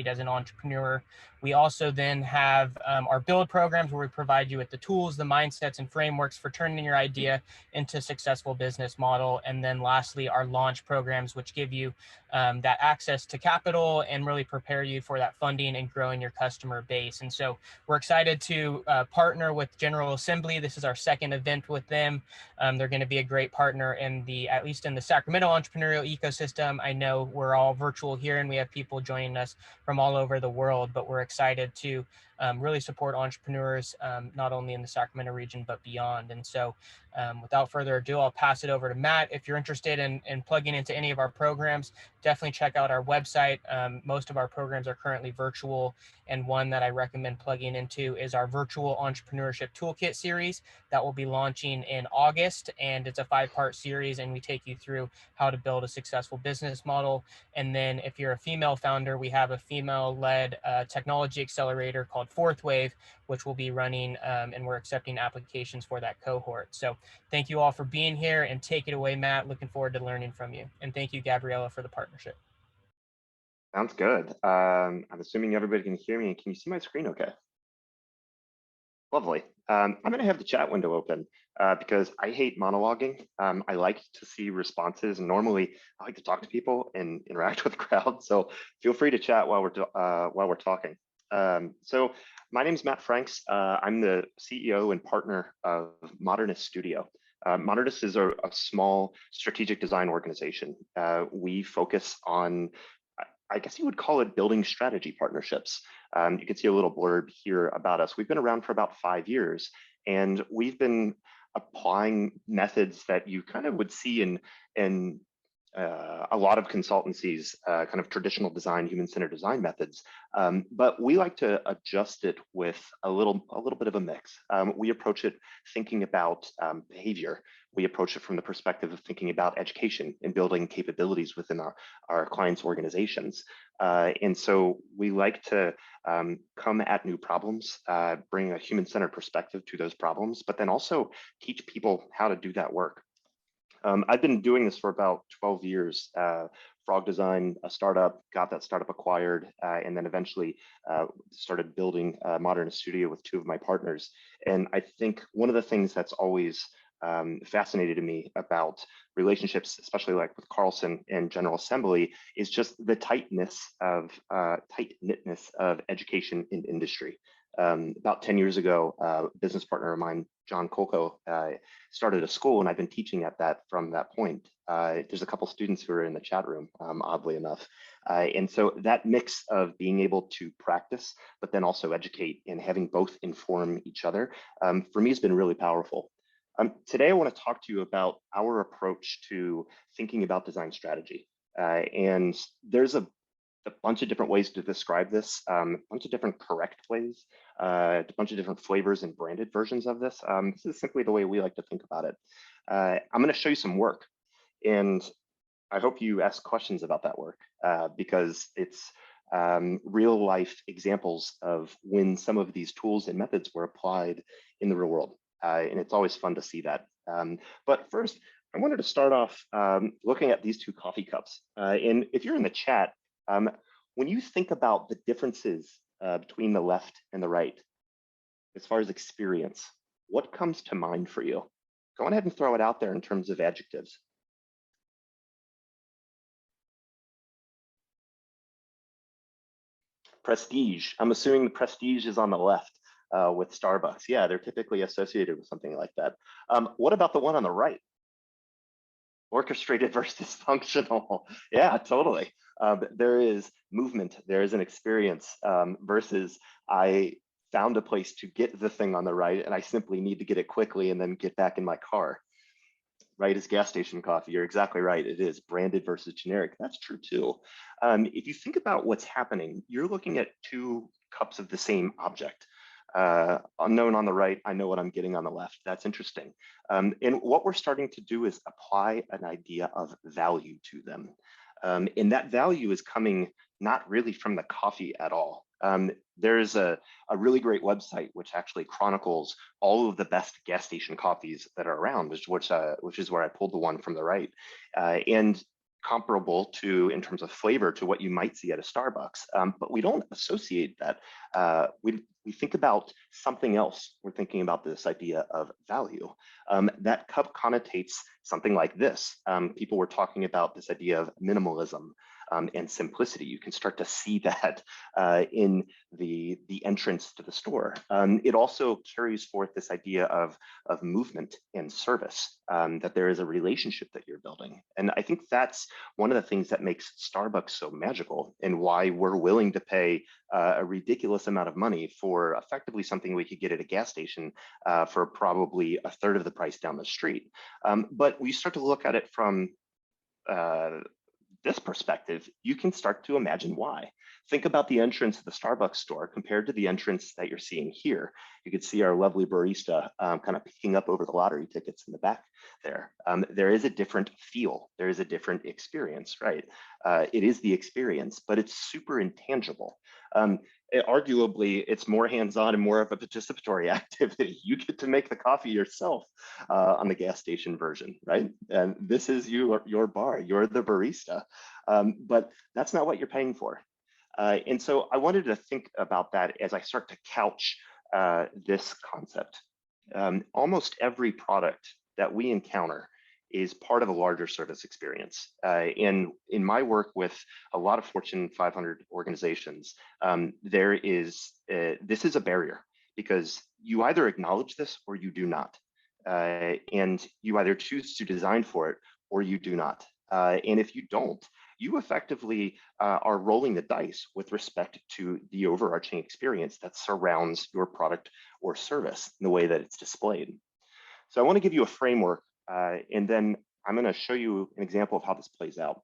as an entrepreneur. We also then have our build programs where we provide you with the tools, the mindsets, and frameworks for turning your idea into a successful business model. And then lastly, our launch programs, which give you that access to capital and really prepare you for that funding and growing your customer base. And so we're excited to partner with General Assembly. This is our second event with them. They're going to be a great partner in at least in the Sacramento entrepreneurial ecosystem. I know we're all virtual here and we have people joining us from all over the world, but we're excited to really support entrepreneurs, not only in the Sacramento region, but beyond. And so without further ado, I'll pass it over to Matt. If you're interested in plugging into any of our programs, definitely check out our website. Most of our programs are currently virtual, and one that I recommend plugging into is our Virtual Entrepreneurship Toolkit series that will be launching in August. And it's a 5-part series, and we take you through how to build a successful business model. And then if you're a female founder, we have a female-led technology accelerator called Fourth Wave, which will be running, and we're accepting applications for that cohort. So thank you all for being here, and take it away, Matt. Looking forward to learning from you. And thank you, Gabriella, for the partnership. Sounds good. I'm assuming everybody can hear me. Can you see my screen okay? Lovely. I'm going to have the chat window open because I hate monologuing. I like to see responses, and normally I like to talk to people and interact with the crowd. So feel free to chat while we're talking. So my name is Matt Franks. I'm the CEO and partner of Modernist Studio. Modernist is a small strategic design organization. We focus on, I guess you would call it, building strategy partnerships. You can see a little blurb here about us. We've been around for about 5 years, and we've been applying methods that you kind of would see in a lot of consultancies, kind of traditional design, human-centered design methods. But we like to adjust it with a little bit of a mix. We approach it thinking about behavior. We approach it from the perspective of thinking about education and building capabilities within our clients' organizations. And so we like to come at new problems, bring a human-centered perspective to those problems, but then also teach people how to do that work. I've been doing this for about 12 years. Frog Design, a startup, got that startup acquired, and then eventually started building Modernist Studio with 2 of my partners. And I think one of the things that's always fascinated me about relationships, especially like with Carlson and General Assembly, is just the tight-knitness of education in industry. About 10 years ago, a business partner of mine, John Kolko, started a school, and I've been teaching at that from that point. There's a couple students who are in the chat room, oddly enough. And so that mix of being able to practice, but then also educate, and having both inform each other, for me has been really powerful. Today, I want to talk to you about our approach to thinking about design strategy. And there's a bunch of different ways to describe this, a bunch of different correct ways, a bunch of different flavors and branded versions of this. This is simply the way we like to think about it. I'm going to show you some work, and I hope you ask questions about that work because it's real life examples of when some of these tools and methods were applied in the real world. And it's always fun to see that. But first, I wanted to start off looking at these 2 coffee cups. And if you're in the chat, when you think about the differences between the left and the right, as far as experience, what comes to mind for you? Go ahead and throw it out there in terms of adjectives. Prestige. I'm assuming the prestige is on the left with Starbucks. Yeah, they're typically associated with something like that. What about the one on the right? Orchestrated versus functional. Yeah, totally. There is movement, there is an experience versus I found a place to get the thing on the right and I simply need to get it quickly and then get back in my car. Right is gas station coffee. You're exactly right. It is branded versus generic. That's true too. If you think about what's happening, you're looking at 2 cups of the same object. Unknown on the right, I know what I'm getting on the left. That's interesting. And what we're starting to do is apply an idea of value to them. And that value is coming not really from the coffee at all. There's a really great website which actually chronicles all of the best gas station coffees that are around, which is where I pulled the one from the right. And comparable to, in terms of flavor, to what you might see at a Starbucks, but we don't associate that. We think about something else. We're thinking about this idea of value. That cup connotates something like this. People were talking about this idea of minimalism and simplicity. You can start to see that in the entrance to the store. It also carries forth this idea of movement and service, that there is a relationship that you're building. And I think that's one of the things that makes Starbucks so magical, and why we're willing to pay a ridiculous amount of money for effectively something we could get at a gas station for probably a third of the price down the street. But we start to look at it from this perspective, you can start to imagine why. Think about the entrance of the Starbucks store compared to the entrance that you're seeing here. You can see our lovely barista kind of picking up over the lottery tickets in the back there. There is a different feel. There is a different experience, right? It is the experience, but it's super intangible. Arguably, it's more hands-on and more of a participatory activity. You get to make the coffee yourself on the gas station version, right? And this is your bar, you're the barista, but that's not what you're paying for. And so I wanted to think about that as I start to couch this concept. Almost every product that we encounter is part of a larger service experience. And in my work with a lot of Fortune 500 organizations, this is a barrier, because you either acknowledge this or you do not. And you either choose to design for it or you do not. And if you don't, you effectively are rolling the dice with respect to the overarching experience that surrounds your product or service in the way that it's displayed. So I want to give you a framework, and then I'm going to show you an example of how this plays out.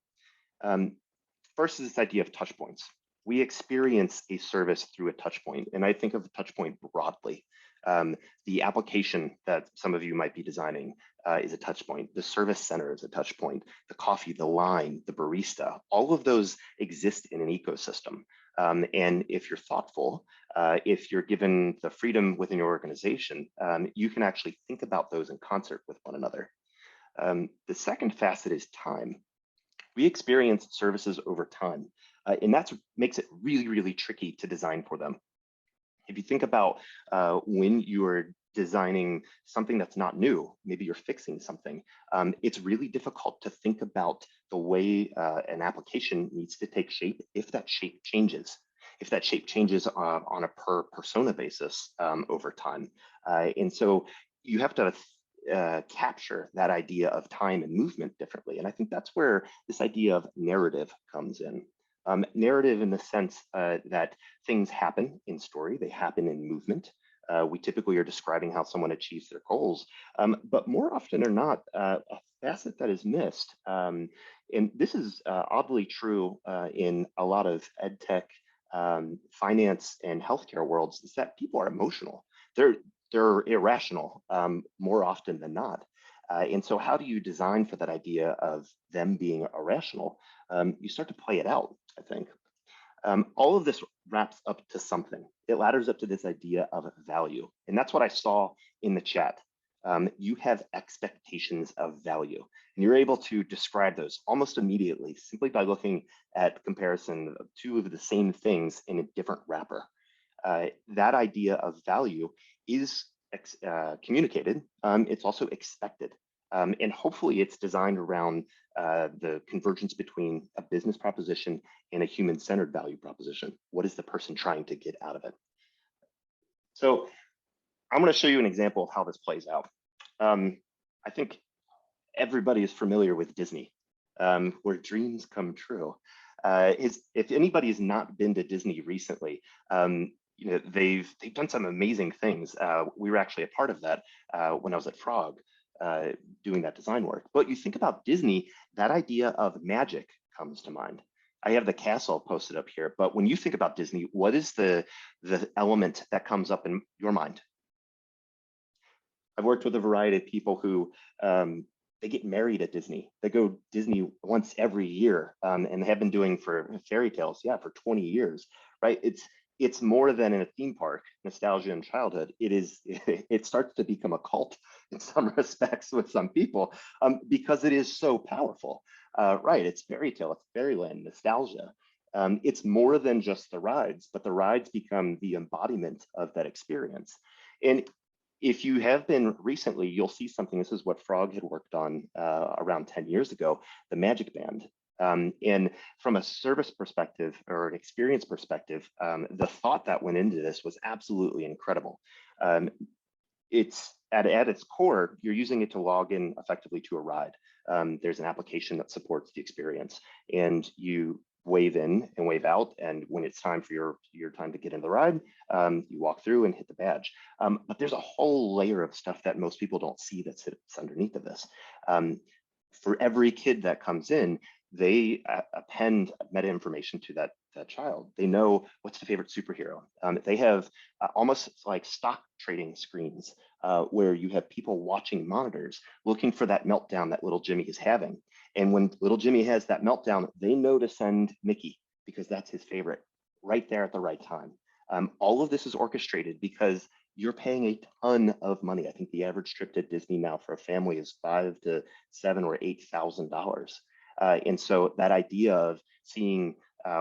First is this idea of touch points. We experience a service through a touch point, and I think of a touch point broadly. The application that some of you might be designing is a touch point. The service center is a touch point. The coffee, the line, the barista, all of those exist in an ecosystem. And if you're thoughtful, if you're given the freedom within your organization, you can actually think about those in concert with one another. The second facet is time. We experience services over time, and that makes it really, really tricky to design for them. If you think about when you're designing something that's not new, maybe you're fixing something, it's really difficult to think about the way an application needs to take shape if that shape changes. If that shape changes on a per persona basis over time. And so you have to capture that idea of time and movement differently. And I think that's where this idea of narrative comes in. Narrative in the sense that things happen in story, they happen in movement. We typically are describing how someone achieves their goals, but more often than not, a facet that is missed, and this is oddly true in a lot of ed tech, finance, and healthcare worlds, is that people are emotional. They're irrational more often than not. And so how do you design for that idea of them being irrational? You start to play it out, I think. All of this wraps up to something. It ladders up to this idea of value. And that's what I saw in the chat. You have expectations of value, and you're able to describe those almost immediately simply by looking at comparison of two of the same things in a different wrapper. That idea of value is communicated. It's also expected. And hopefully it's designed around the convergence between a business proposition and a human-centered value proposition. What is the person trying to get out of it? So I'm going to show you an example of how this plays out. I think everybody is familiar with Disney, where dreams come true. If anybody has not been to Disney recently, you know, they've done some amazing things. We were actually a part of that when I was at Frog doing that design work. But you think about Disney, that idea of magic comes to mind. I have the castle posted up here, but when you think about Disney, what is the element that comes up in your mind? I've worked with a variety of people who they get married at Disney. They go Disney once every year, and they have been doing for fairy tales, yeah, for 20 years, right? It's more than in a theme park, nostalgia and childhood. It starts to become a cult in some respects with some people because it is so powerful. Right, it's fairy tale, it's fairyland, nostalgia. It's more than just the rides, but the rides become the embodiment of that experience. And if you have been recently, you'll see something. This is what Frog had worked on around 10 years ago, the Magic Band. And from a service perspective or an experience perspective, the thought that went into this was absolutely incredible. It's at its core, you're using it to log in effectively to a ride. There's an application that supports the experience, and you wave in and wave out. And when it's time for your time to get in the ride, you walk through and hit the badge. But there's a whole layer of stuff that most people don't see that sits underneath of this. For every kid that comes in, they append meta information to that child. They know what's the favorite superhero. They have almost like stock trading screens where you have people watching monitors looking for that meltdown that little Jimmy is having. And when little Jimmy has that meltdown, they know to send Mickey because that's his favorite right there at the right time. All of this is orchestrated because you're paying a ton of money. I think the average trip to Disney now for a family is $5,000 to $7,000 or $8,000. And so that idea of seeing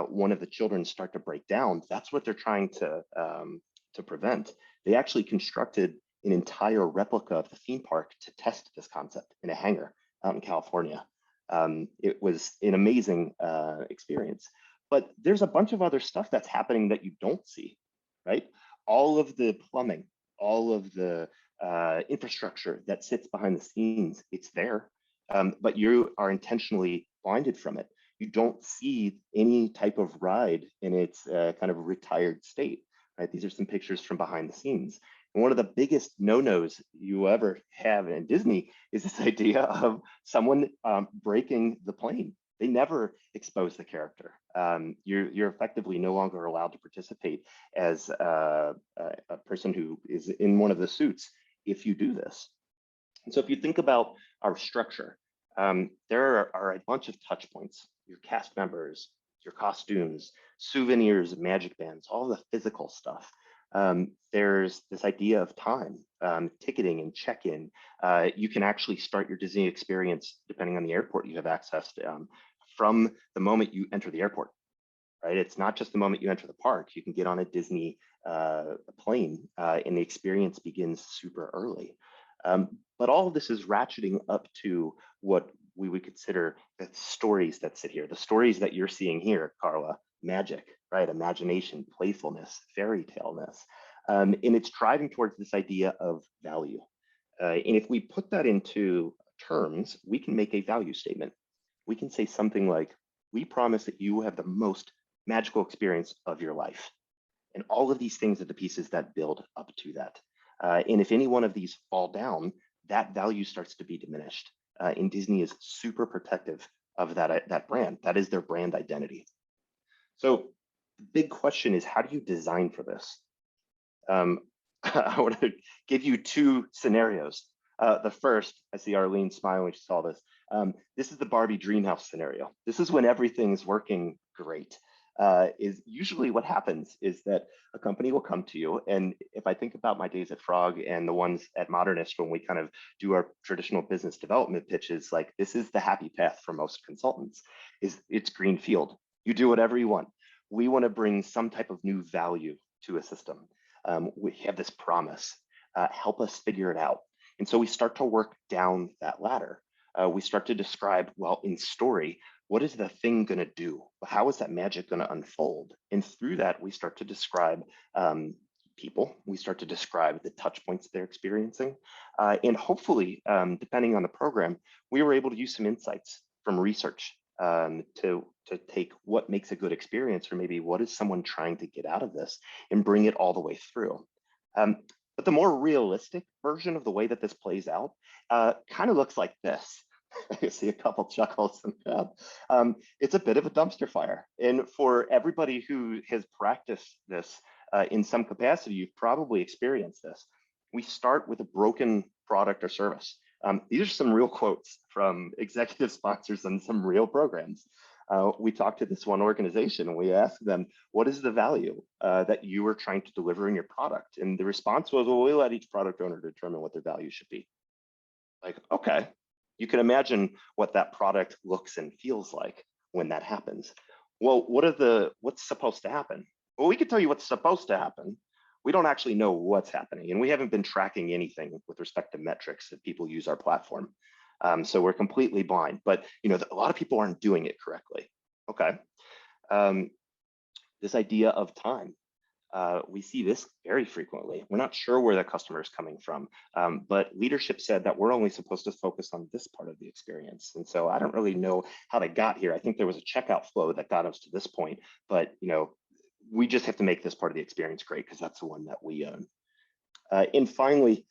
one of the children start to break down, that's what they're trying to prevent. They actually constructed an entire replica of the theme park to test this concept in a hangar out in California. It was an amazing experience. But there's a bunch of other stuff that's happening that you don't see, right? All of the plumbing, all of the infrastructure that sits behind the scenes, it's there. But you are intentionally blinded from it. You don't see any type of ride in its kind of retired state, right? These are some pictures from behind the scenes. And one of the biggest no-nos you ever have in Disney is this idea of someone breaking the plane. They never expose the character. You're effectively no longer allowed to participate as a person who is in one of the suits if you do this. And so if you think about our structure, there are a bunch of touch points, your cast members, your costumes, souvenirs, magic bands, all the physical stuff. There's this idea of time, ticketing and check-in. You can actually start your Disney experience, depending on the airport you have access to, from the moment you enter the airport, right? It's not just the moment you enter the park. You can get on a Disney plane and the experience begins super early. But all of this is ratcheting up to what we would consider the stories that sit here, the stories that you're seeing here, Carla, magic, right? Imagination, playfulness, fairy tale-ness. And it's driving towards this idea of value. And if we put that into terms, we can make a value statement. We can say something like, we promise that you have the most magical experience of your life. And all of these things are the pieces that build up to that. And if any one of these fall down, that value starts to be diminished. And Disney is super protective of that brand. That is their brand identity. So the big question is, how do you design for this? I want to give you two scenarios. The first, I see Arlene smiling when she saw this. This is the Barbie Dreamhouse scenario. This is when everything's working great. Is usually what happens is that a company will come to you. And if I think about my days at Frog and the ones at Modernist, when we kind of do our traditional business development pitches, like this is the happy path for most consultants, is it's green field. You do whatever you want. We want to bring some type of new value to a system. We have this promise, help us figure it out. And so we start to work down that ladder. We start to describe, well, in story, what is the thing going to do? How is that magic going to unfold? And through that, we start to describe people. We start to describe the touch points they're experiencing. And hopefully, depending on the program, we were able to use some insights from research to take what makes a good experience, or maybe what is someone trying to get out of this, and bring it all the way through. But the more realistic version of the way that this plays out kind of looks like this. I see a couple chuckles. It's a bit of a dumpster fire. And for everybody who has practiced this in some capacity, you've probably experienced this. We start with a broken product or service. These are some real quotes from executive sponsors and some real programs. We talked to this one organization and we asked them, what is the value that you are trying to deliver in your product? And the response was, well, we let each product owner determine what their value should be. Like, okay, You can imagine what that product looks and feels like when that happens. Well, what's supposed to happen? Well, we can tell you what's supposed to happen. We don't actually know what's happening, and we haven't been tracking anything with respect to metrics that people use our platform. So we're completely blind, but a lot of people aren't doing it correctly. Okay. This idea of time. We see this very frequently. We're not sure where the customer is coming from, but leadership said that we're only supposed to focus on this part of the experience. And so I don't really know how they got here. I think there was a checkout flow that got us to this point, but we just have to make this part of the experience great because that's the one that we own. And finally,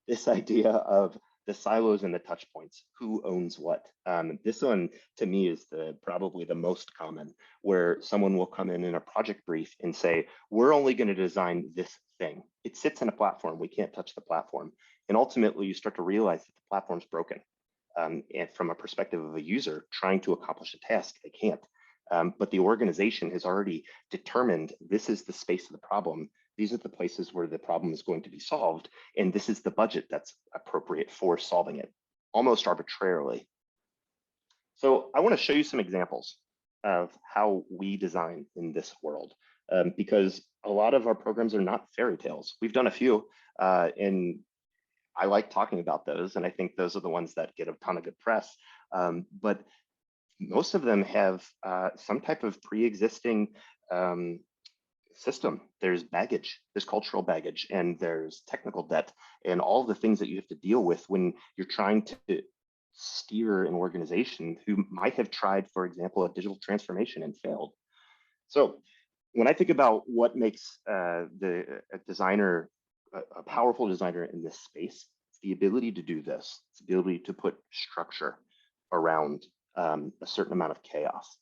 this idea of the silos and the touch points, who owns what. This one to me is probably the most common, where someone will come in a project brief and say, we're only going to design this thing. It sits in a platform, we can't touch the platform. And ultimately you start to realize that the platform's broken. And from a perspective of a user trying to accomplish a task, they can't. But the organization has already determined this is the space of the problem. These are the places where the problem is going to be solved. And this is the budget that's appropriate for solving it, almost arbitrarily. So I want to show you some examples of how we design in this world, because a lot of our programs are not fairy tales. We've done a few, and I like talking about those. And I think those are the ones that get a ton of good press. But most of them have some type of pre-existing system. There's baggage, there's cultural baggage, and there's technical debt, and all the things that you have to deal with when you're trying to steer an organization who might have tried, for example, a digital transformation and failed. So when I think about what makes a powerful designer in this space, it's the ability to do this. It's the ability to put structure around a certain amount of chaos.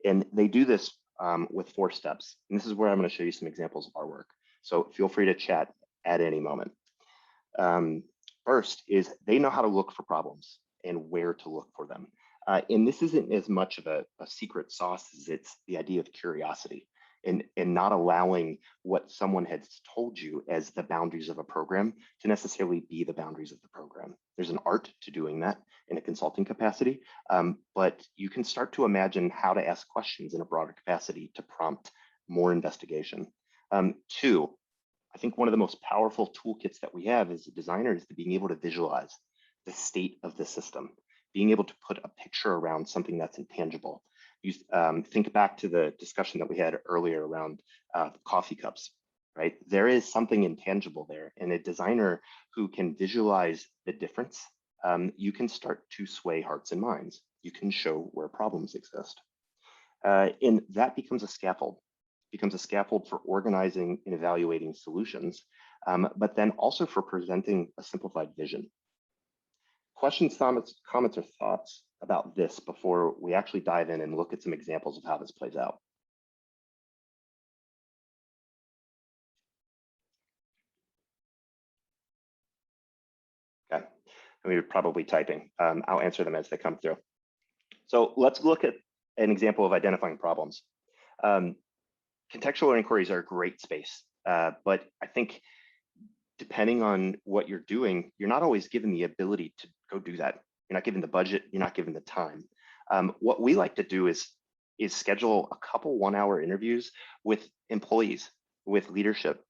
And they do this with 4 steps. And this is where I'm going to show you some examples of our work. So feel free to chat at any moment. First is they know how to look for problems and where to look for them. And this isn't as much of a secret sauce as it's the idea of curiosity and not allowing what someone has told you as the boundaries of a program to necessarily be the boundaries of the program. There's an art to doing that in a consulting capacity, but you can start to imagine how to ask questions in a broader capacity to prompt more investigation. 2, I think one of the most powerful toolkits that we have as a designer is being able to visualize the state of the system, being able to put a picture around something that's intangible. You think back to the discussion that we had earlier around coffee cups, right? There is something intangible there, and a designer who can visualize the difference, you can start to sway hearts and minds. You can show where problems exist. And that becomes a scaffold. For organizing and evaluating solutions, but then also for presenting a simplified vision. Questions, comments, or thoughts about this before we actually dive in and look at some examples of how this plays out? Okay, and you're probably typing. I'll answer them as they come through. So let's look at an example of identifying problems. Contextual inquiries are a great space, but I think depending on what you're doing, you're not always given the ability to go do that. You're not given the budget, you're not given the time. What we like to do is schedule a couple 1-hour interviews with employees, with leadership,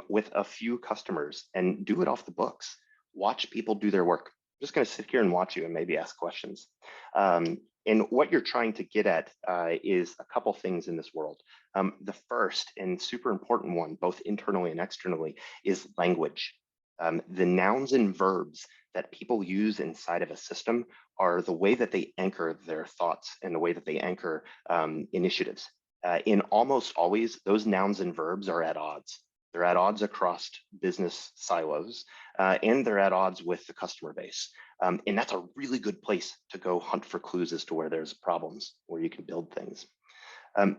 with a few customers, and do it off the books. Watch people do their work. I'm just going to sit here and watch you and maybe ask questions. And what you're trying to get at is a couple things in this world. The first and super important one, both internally and externally, is language. The nouns and verbs that people use inside of a system are the way that they anchor their thoughts and the way that they anchor initiatives. In almost always, those nouns and verbs are at odds. They're at odds across business silos, and they're at odds with the customer base. And that's a really good place to go hunt for clues as to where there's problems, where you can build things.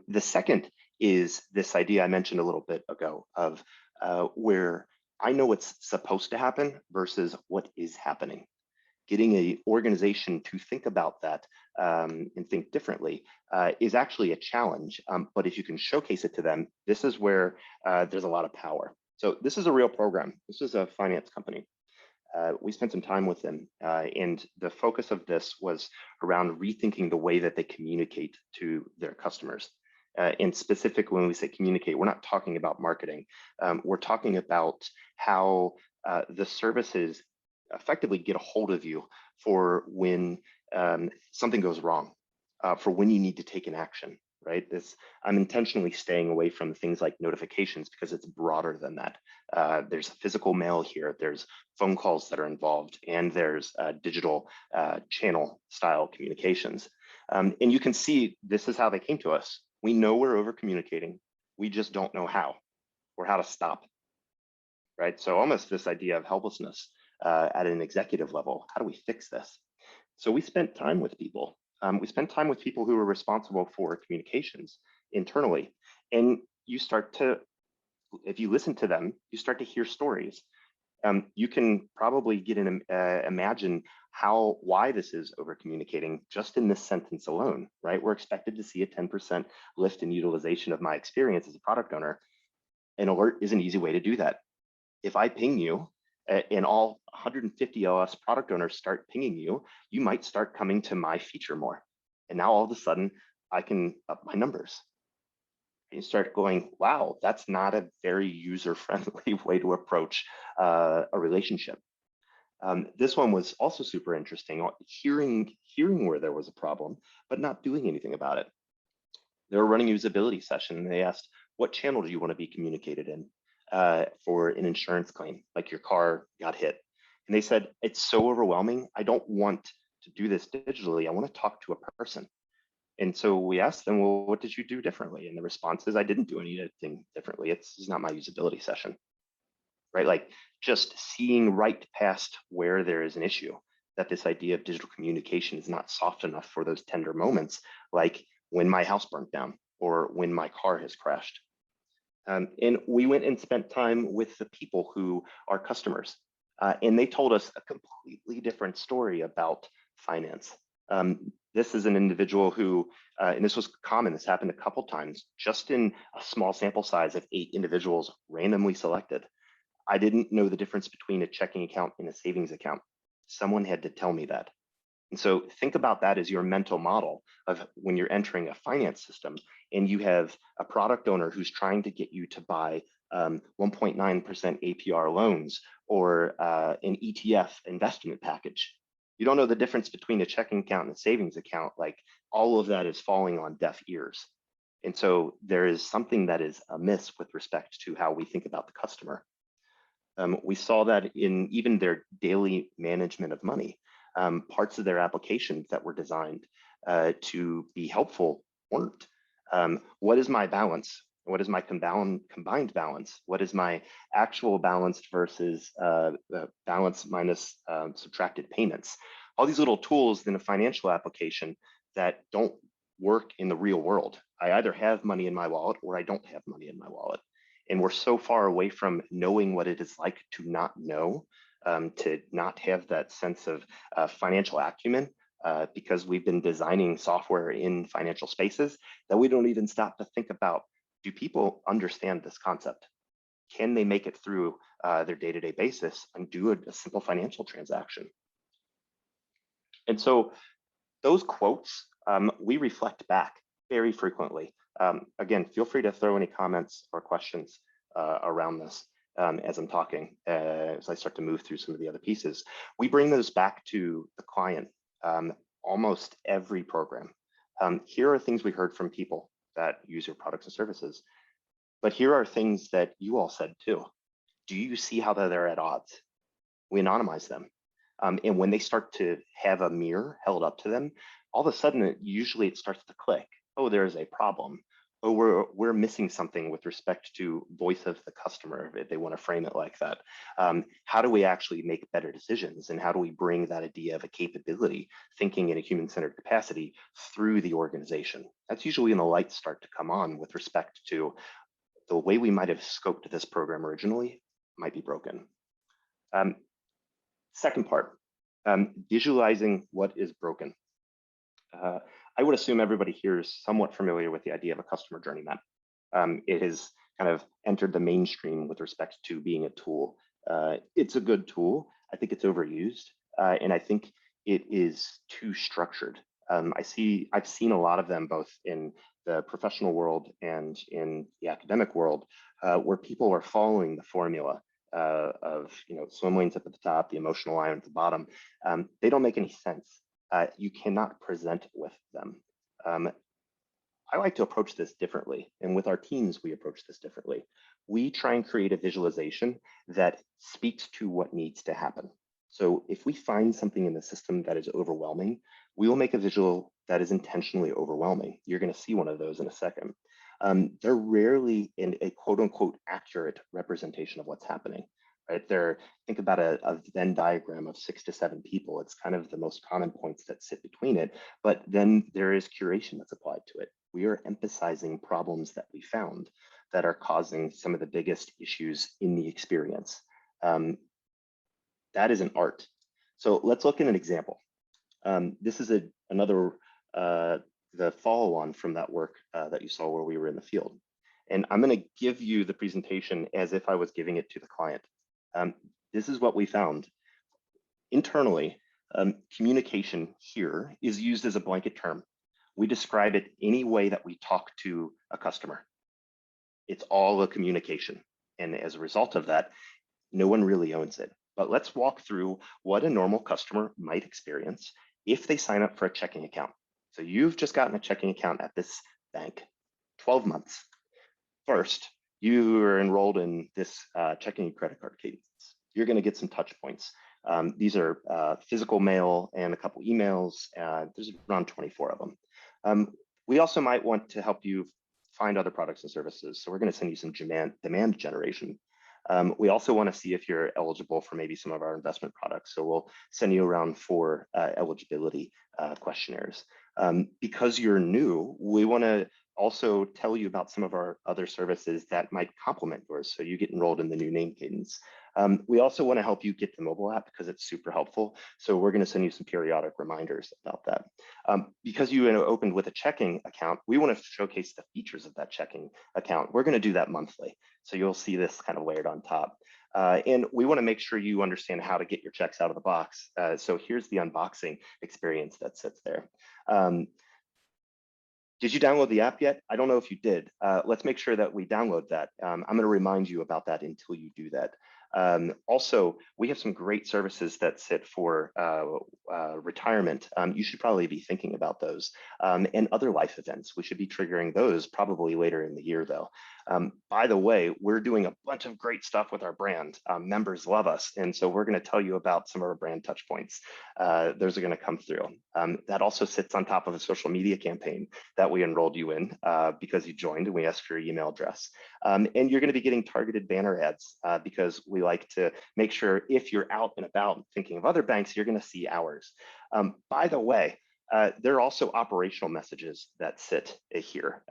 The second is this idea I mentioned a little bit ago of where I know what's supposed to happen versus what is happening. Getting an organization to think about that and think differently is actually a challenge. But if you can showcase it to them, this is where there's a lot of power. So this is a real program. This is a finance company. we spent some time with them, and the focus of this was around rethinking the way that they communicate to their customers. And specifically, when we say communicate, we're not talking about marketing. We're talking about how the services effectively get a hold of you for when something goes wrong, for when you need to take an action, right? I'm intentionally staying away from things like notifications because it's broader than that. There's physical mail here, there's phone calls that are involved, and there's digital channel style communications. And you can see this is how they came to us. We know we're over communicating, we just don't know how or how to stop, right? So almost this idea of helplessness at an executive level. How do we fix this? So we spent time with people. We spent time with people who were responsible for communications internally. And you start to, if you listen to them, you start to hear stories. You can probably imagine why this is over communicating just in this sentence alone, right? We're expected to see a 10% lift in utilization of my experience as a product owner. An alert is an easy way to do that. If I ping you, and all 150 OS product owners start pinging you, you might start coming to my feature more. And now all of a sudden, I can up my numbers. And you start going, wow, that's not a very user-friendly way to approach a relationship. This one was also super interesting, hearing where there was a problem, but not doing anything about it. They were running a usability session, and they asked, what channel do you want to be communicated in? For an insurance claim, like your car got hit. And they said, it's so overwhelming. I don't want to do this digitally. I want to talk to a person. And so we asked them, well, what did you do differently? And the response is, I didn't do anything differently. It's not my usability session, right? Like just seeing right past where there is an issue, that this idea of digital communication is not soft enough for those tender moments, like when my house burnt down or when my car has crashed. And we went and spent time with the people who are customers. And they told us a completely different story about finance. This is an individual who, and this was common, this happened a couple times, just in a small sample size of 8 individuals randomly selected. I didn't know the difference between a checking account and a savings account. Someone had to tell me that. And so think about that as your mental model of when you're entering a finance system and you have a product owner who's trying to get you to buy 1.9% APR loans or an ETF investment package. You don't know the difference between a checking account and a savings account. Like all of that is falling on deaf ears. And so there is something that is amiss with respect to how we think about the customer. We saw that in even their daily management of money. Parts of their applications that were designed to be helpful weren't. What is my balance? What is my combined balance? What is my actual balance versus balance minus subtracted payments? All these little tools in a financial application that don't work in the real world. I either have money in my wallet or I don't have money in my wallet. And we're so far away from knowing what it is like to not know, to not have that sense of financial acumen, because we've been designing software in financial spaces that we don't even stop to think about, do people understand this concept? Can they make it through their day-to-day basis and do a simple financial transaction? And so those quotes, we reflect back very frequently. Again, feel free to throw any comments or questions around this. As I'm talking, as I start to move through some of the other pieces. We bring those back to the client almost every program. Here are things we heard from people that use your products and services, but here are things that you all said too. Do you see how they're at odds? We anonymize them. And when they start to have a mirror held up to them, all of a sudden, usually it starts to click. Oh, there is a problem. Oh, we're missing something with respect to voice of the customer, if they want to frame it like that. How do we actually make better decisions? And how do we bring that idea of a capability, thinking in a human-centered capacity through the organization? That's usually when the lights start to come on with respect to the way we might have scoped this program originally might be broken. Second part, visualizing what is broken. I would assume everybody here is somewhat familiar with the idea of a customer journey map. It has kind of entered the mainstream with respect to being a tool. It's a good tool. I think it's overused, and I think it is too structured. I've seen a lot of them both in the professional world and in the academic world, where people are following the formula of swim lanes up at the top, the emotional line at the bottom. They don't make any sense. You cannot present with them. I like to approach this differently, and with our teams, we approach this differently. We try and create a visualization that speaks to what needs to happen. So if we find something in the system that is overwhelming, we will make a visual that is intentionally overwhelming. You're going to see one of those in a second. They're rarely in a quote unquote accurate representation of what's happening. Right there, think about a Venn diagram of 6 to 7 people. It's kind of the most common points that sit between it, but then there is curation that's applied to it. We are emphasizing problems that we found that are causing some of the biggest issues in the experience. That is an art. So let's look at an example. This is another, the follow-on from that work that you saw where we were in the field. And I'm going to give you the presentation as if I was giving it to the client. This is what we found. Internally, communication here is used as a blanket term. We describe it any way that we talk to a customer. It's all a communication. And as a result of that, no one really owns it. But let's walk through what a normal customer might experience if they sign up for a checking account. So you've just gotten a checking account at this bank, 12 months. First, you are enrolled in this checking and credit card cadence. You're going to get some touch points. These are physical mail and a couple emails. There's around 24 of them. We also might want to help you find other products and services. So we're going to send you some demand generation. We also want to see if you're eligible for maybe some of our investment products. So we'll send you around 4 eligibility questionnaires. Because you're new, we want to also tell you about some of our other services that might complement yours, so you get enrolled in the new name cadence. We also want to help you get the mobile app because it's super helpful. So we're going to send you some periodic reminders about that. Because you opened with a checking account, we want to showcase the features of that checking account. We're going to do that monthly. So you'll see this kind of layered on top. And we want to make sure you understand how to get your checks out of the box. So here's the unboxing experience that sits there. Did you download the app yet? I don't know if you did. Let's make sure that we download that. I'm going to remind you about that until you do that. Also, we have some great services that sit for retirement. You should probably be thinking about those and other life events. We should be triggering those probably later in the year, though. By the way, we're doing a bunch of great stuff with our brand. Members love us. And so we're going to tell you about some of our brand touch points. Those are going to come through. That also sits on top of a social media campaign that we enrolled you in because you joined and we asked for your email address. And you're going to be getting targeted banner ads because we like to make sure if you're out and about thinking of other banks, you're going to see ours. By the way, there are also operational messages that sit here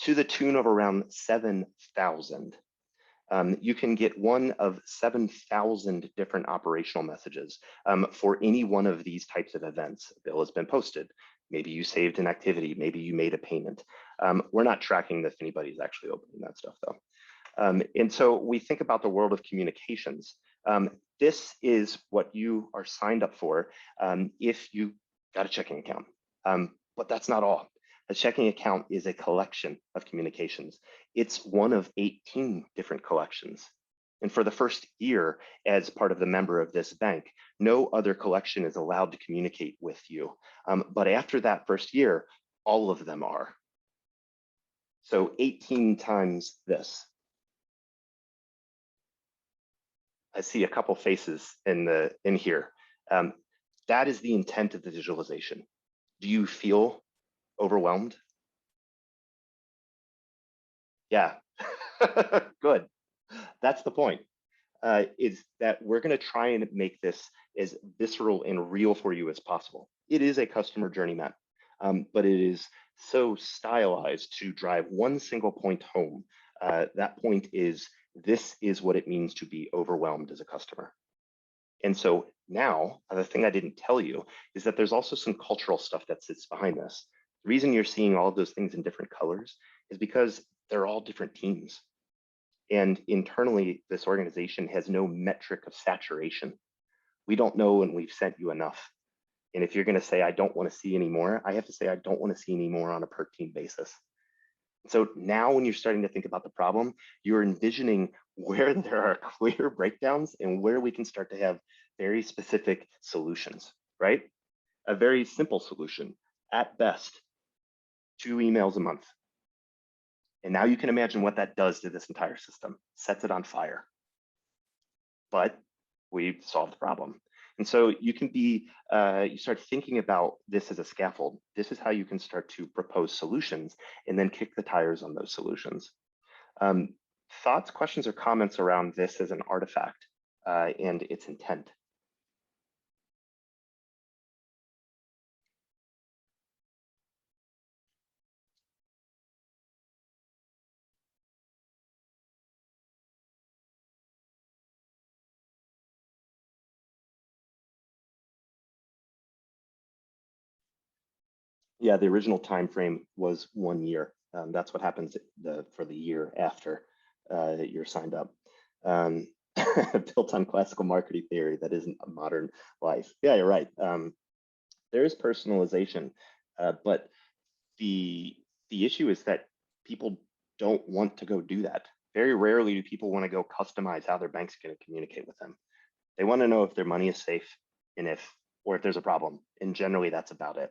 to the tune of around 7,000. You can get one of 7,000 different operational messages for any one of these types of events. A bill has been posted. Maybe you saved an activity. Maybe you made a payment. We're not tracking if anybody's actually opening that stuff, though. And so we think about the world of communications. This is what you are signed up for if you got a checking account. But that's not all. A checking account is a collection of communications. It's one of 18 different collections. And for the first year, as part of the member of this bank, no other collection is allowed to communicate with you. But after that first year, all of them are. So 18 times this. I see a couple faces in here. That is the intent of the visualization. Do you feel overwhelmed? Yeah, good. That's the point, is that we're going to try and make this as visceral and real for you as possible. It is a customer journey map, but it is so stylized to drive one single point home. That point is, this is what it means to be overwhelmed as a customer. And so now, the thing I didn't tell you is that there's also some cultural stuff that sits behind this. The reason you're seeing all of those things in different colors is because they're all different teams. And internally, this organization has no metric of saturation. We don't know, and we've sent you enough. And if you're going to say, I don't want to see any more, I have to say, I don't want to see any more on a per team basis. So now when you're starting to think about the problem, you're envisioning where there are clear breakdowns and where we can start to have very specific solutions, right? A very simple solution, at best, 2 emails a month. And now you can imagine what that does to this entire system, sets it on fire. But we solved the problem. And so you can be, you start thinking about this as a scaffold. This is how you can start to propose solutions and then kick the tires on those solutions. Thoughts, questions, or comments around this as an artifact and its intent? Yeah, the original time frame was 1 year. That's what happens for the year after you're signed up. Built on classical marketing theory that isn't a modern life. Yeah, you're right. There is personalization, but the issue is that people don't want to go do that. Very rarely do people want to go customize how their bank's going to communicate with them. They want to know if their money is safe and or if there's a problem. And generally, that's about it.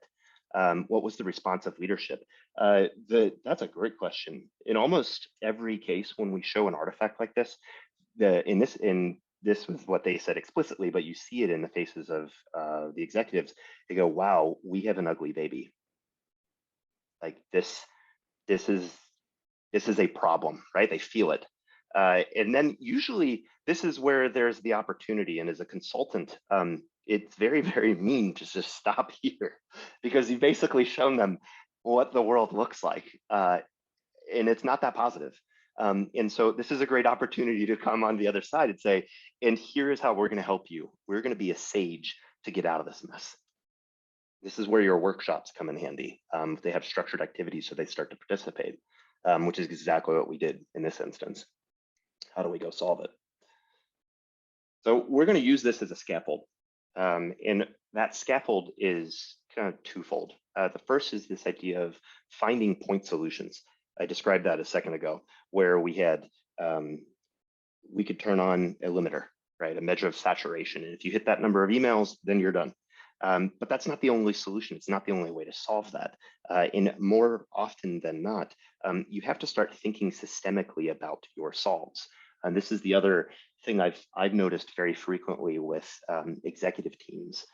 What was the response of leadership? That's a great question. In almost every case, when we show an artifact like this, this was what they said explicitly, but you see it in the faces of the executives. They go, "Wow, we have an ugly baby. Like this is a problem," right? They feel it. And then usually this is where there's the opportunity. And as a consultant, it's very, very mean to just stop here because you've basically shown them what the world looks like. And it's not that positive. And so this is a great opportunity to come on the other side and say, and here's how we're going to help you. We're going to be a sage to get out of this mess. This is where your workshops come in handy. They have structured activities so they start to participate, which is exactly what we did in this instance. How do we go solve it? So we're going to use this as a scaffold. And that scaffold is kind of twofold. The first is this idea of finding point solutions. I described that a second ago, where we had, we could turn on a limiter, right? A measure of saturation. And if you hit that number of emails, then you're done. But that's not the only solution. It's not the only way to solve that. And more often than not, you have to start thinking systemically about your solves. And this is the other thing I've noticed very frequently with executive teams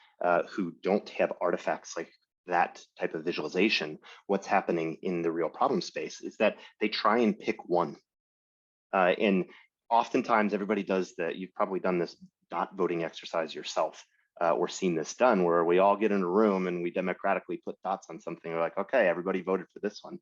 who don't have artifacts like that type of visualization. What's happening in the real problem space is that they try and pick one. And oftentimes everybody does that. You've probably done this dot voting exercise yourself. Or seen this done where we all get in a room and we democratically put dots on something. We're like, okay, everybody voted for this one.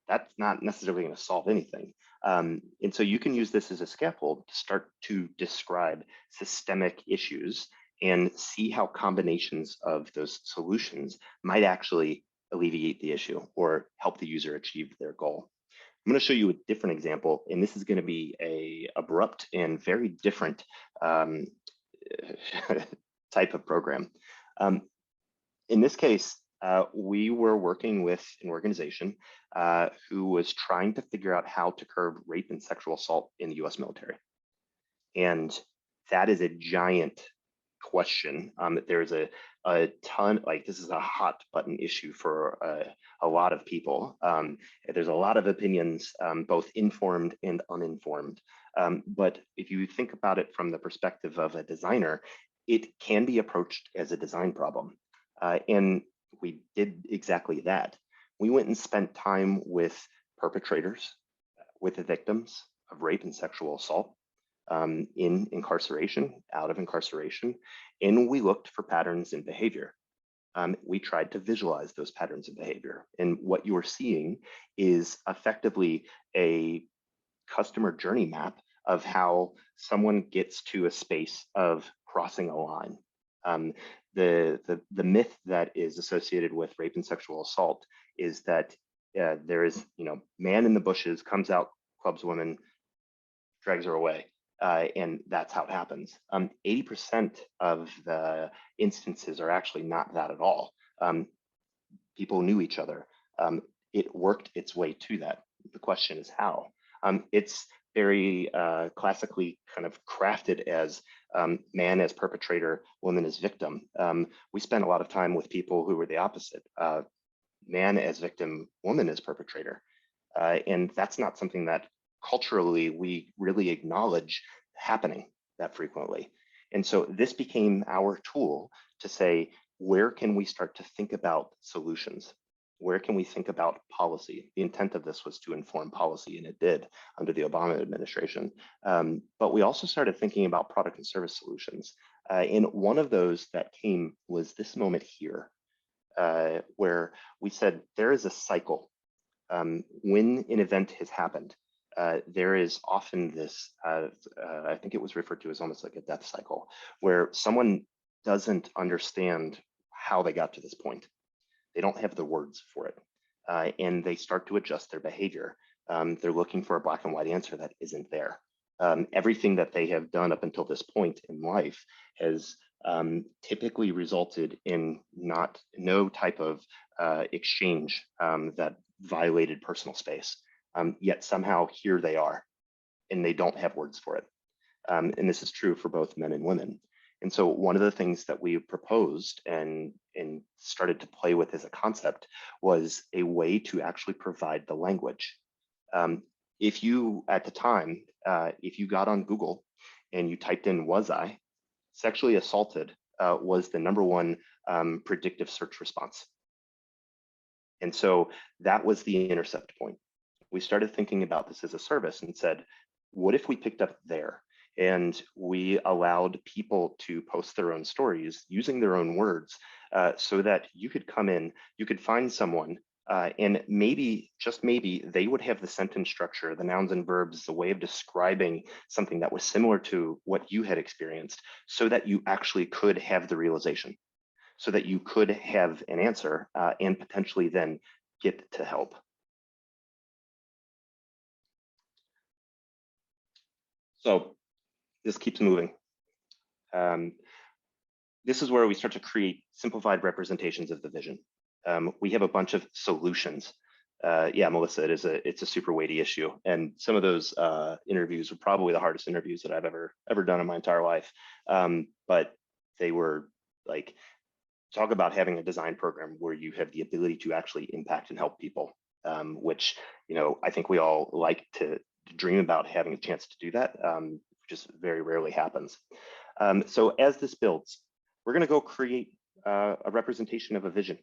That's not necessarily going to solve anything. And so you can use this as a scaffold to start to describe systemic issues and see how combinations of those solutions might actually alleviate the issue or help the user achieve their goal. I'm going to show you a different example, and this is going to be a abrupt and very different type of program. In this case, we were working with an organization who was trying to figure out how to curb rape and sexual assault in the US military. And that is a giant question. There's a ton, like this is a hot button issue for a lot of people. There's a lot of opinions, both informed and uninformed. But if you think about it from the perspective of a designer, it can be approached as a design problem. And we did exactly that. We went and spent time with perpetrators, with the victims of rape and sexual assault in incarceration, out of incarceration, and we looked for patterns in behavior. We tried to visualize those patterns of behavior. And what you are seeing is effectively a customer journey map of how someone gets to a space of crossing a line. The myth that is associated with rape and sexual assault is that there is, man in the bushes, comes out, clubs women, drags her away. And that's how it happens. 80% of the instances are actually not that at all. People knew each other. It worked its way to that. The question is how. It's very classically kind of crafted as man as perpetrator, woman as victim. We spent a lot of time with people who were the opposite. Man as victim, woman as perpetrator. And that's not something that culturally we really acknowledge happening that frequently. And so this became our tool to say, where can we start to think about solutions? Where can we think about policy? The intent of this was to inform policy, and it did under the Obama administration. But we also started thinking about product and service solutions. And one of those that came was this moment here, where we said there is a cycle. When an event has happened, there is often this, I think it was referred to as almost like a death cycle, where someone doesn't understand how they got to this point. They don't have the words for it, and they start to adjust their behavior. They're looking for a black and white answer that isn't there. Everything that they have done up until this point in life has typically resulted in no type of exchange that violated personal space. Yet somehow here they are, and they don't have words for it. And this is true for both men and women. And so one of the things that we proposed and started to play with as a concept was a way to actually provide the language. If you, at the time, if you got on Google and you typed in "was I sexually assaulted," was the #1 predictive search response. And so that was the intercept point. We started thinking about this as a service and said, what if we picked up there and we allowed people to post their own stories using their own words, so that you could come in, you could find someone, and maybe, just maybe, they would have the sentence structure, the nouns and verbs, the way of describing something that was similar to what you had experienced, so that you actually could have the realization, so that you could have an answer, and potentially then get to help. So this keeps moving. This is where we start to create simplified representations of the vision. We have a bunch of solutions. Yeah, Melissa, it's a super weighty issue, and some of those interviews were probably the hardest interviews that I've ever done in my entire life. But they were like, talk about having a design program where you have the ability to actually impact and help people, which, you know, I think we all like to dream about having a chance to do that. Just very rarely happens. So as this builds, we're going to go create a representation of a vision.